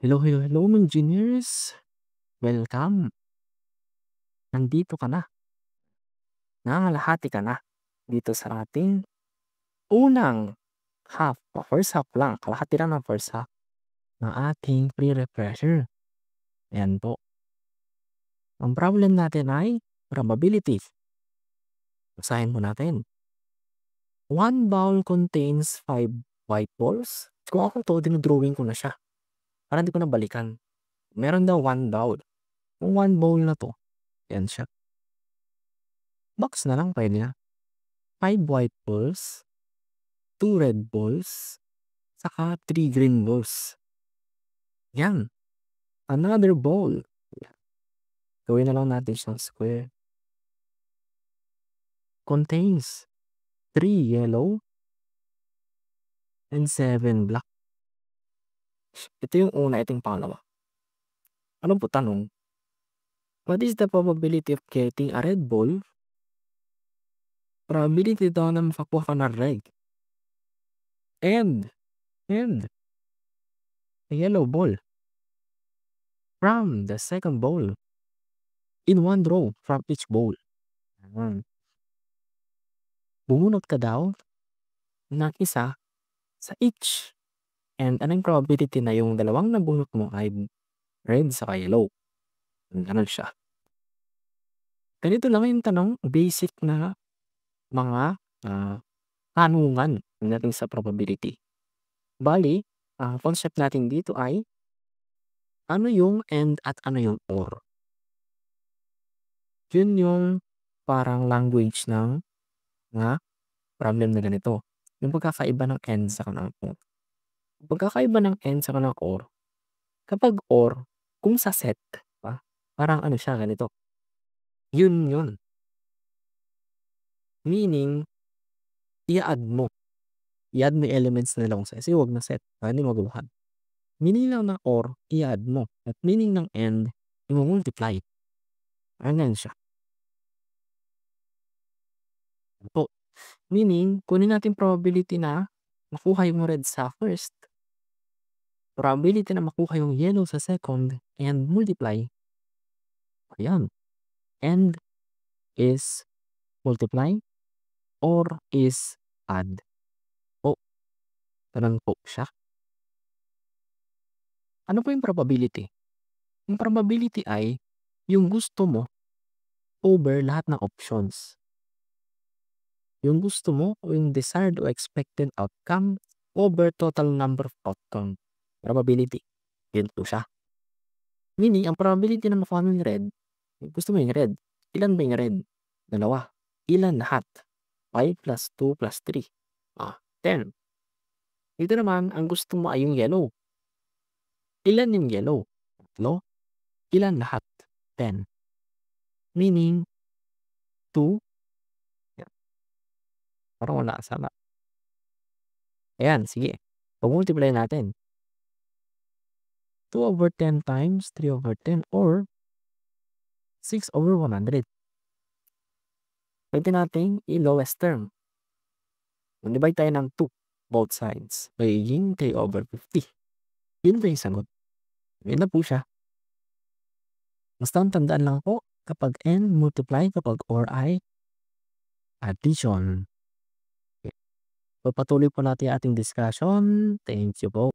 Hello, hello, hello mga engineers. Welcome. Nandito ka na. Nangangalahati ka na dito sa ating unang half. First half lang. Kalahati lang ng first half ng ating pre-refresher. Ayan po. Ang problem natin ay probability. Basahin mo natin. One bowl contains 5 white balls. Kung ako to, dinodrawing ko na siya. Para hindi ko na balikan. Meron daw one bowl. Kung one bowl na to, yan siya. Box na lang pwede na. 5 white balls, 2 red balls, saka 3 green balls. Yan. Another ball. Gawin na lang natin siyang square. Contains 3 yellow and 7 black. Ito yung una, itong pangalawa. Ano po tanong? What is the probability of getting a red ball? Probability daw na makakuha ka ng red. And a yellow ball from the second bowl in one row from each bowl. Bumunot ka daw ng isa sa each. And anong probability na yung dalawang nabunot mo ay red sa yellow? Ganun siya. Ganito lang yung tanong, basic na mga tanungan natin sa probability. Bali, concept natin dito ay ano yung and at ano yung or. Yun yung parang language ng problem na ganito. Yung pagkakaiba ng and sa ng or. Pagkakaiba ng and sa ng or, kapag or, kung sa set, parang ano siya, ganito. Yun. Meaning, i-add mo yung elements na lang sa kasi huwag na set. Hindi maguluhan. Meaning lang ng or, i-add mo. At meaning ng and, i-multiply. Ganyan siya. Po. Meaning, kunin natin probability na makuha yung red sa first. Probability na makuha yung yellow sa second. And multiply. Ayan. And is multiply or is add. Po. Ganun po siya. Ano po yung probability? Yung probability ay yung gusto mo over lahat ng options. Yung gusto mo o yung desired o expected outcome over total number of outcome. Probability. Yun po siya. Meaning, ang probability na makuha mo yung red, gusto mo yung red. Ilan ba yung red? 2. Ilan lahat? 5 plus 2 plus 3. 10. Dito naman, ang gusto mo ay yung yellow. Ilan yung yellow? 3. Ilan lahat? 10. Meaning, 2. Parang wala kasama. Ayan, sige. Pag-multiply natin. 2 over 10 times 3 over 10 or 6 over 100. Pwede natin i-lowest term. Divide tayo ng 2 both sides. Magiging 3 over 50. Yun ba yung sagot? Yun na po siya. Basta ang tandaan lang po, kapag and multiply, kapag or ay addition. Okay. Pagpatuloy po natin ating discussion. Thank you po.